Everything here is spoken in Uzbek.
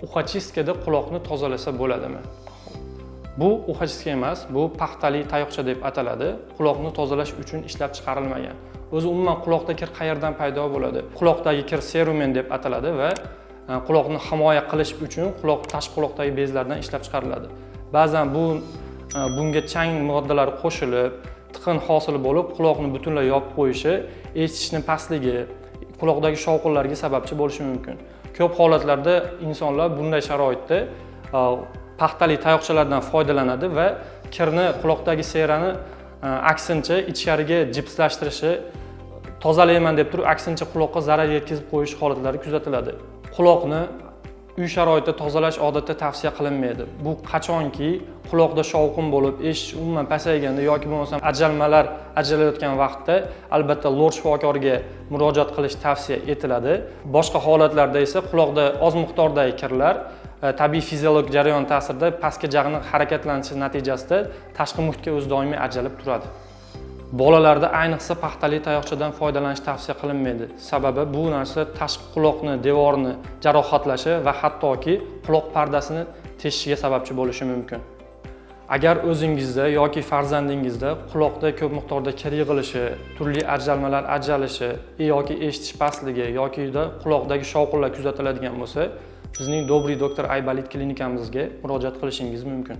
Uchastkada quloqni tozalasa bo'ladimi? Bu uchastka emas, bu paxtali tayoqcha deb ataladi. Quloqni tozalash uchun ishlab chiqarilmagan. O'zi umuman quloqda kir qayerdan paydo bo'ladi? Quloqdagi kir serumen deb ataladi va quloqni himoya qilish uchun tashqi quloqdagi bezlardan ishlab chiqariladi. Ba'zan bunga chang moddalari qo'shilib, tiqin hosil bo'lib, quloqni butunlay yopib qo'yishi, eshitishni pastligi, quloqdagi shovqinlarga sababchi bo'lishi mumkin. Ko'p holatlarda insonlar bunday sharoitda paxtali tayoqchalardan foydalanadi va kirni, quloqdagi serani aksincha ichkariga jipslashtirishi, tozalayman deb turib aksincha quloqqa zarar yetkazib qo'yish holatlari kuzatiladi. Quloqni uy sharoitida tozalash odatda tavsiya qilinmaydi. Bu qachonki quloqda shovqin bo'lib, eshitish umuman pasayganda yoki bo'lmasa ajralmalar ajralayotgan vaqtda albatta lor shifokoriga murojaat qilish tavsiya etiladi. Boshqa holatlarda esa quloqda oz miqdordagi kirlar tabiiy fiziologik jarayon ta'sirida pastki jag'ning harakatlanishi natijasida tashqi muhitga o'z doimiy ajralib turadi. Bolalarda ayniqsa paxtali tayoqchadan foydalanish tavsiya qilinmaydi. Sababi bu narsa tashqi quloqni devorini jarohatlashi va hattoki quloq pardasini teshishiga sababchi bo'lishi mumkin. Agar o'zingizda yoki farzandingizda quloqda ko'p miqdorda kir yig'ilishi, turli ajralmalar ajralishi yoki eshitish pastligi yoki quloqdagi shovqinlar kuzatiladigan bo'lsa, bizning Dobry doktor Aybolit klinikamizga murojaat qilishingiz mumkin.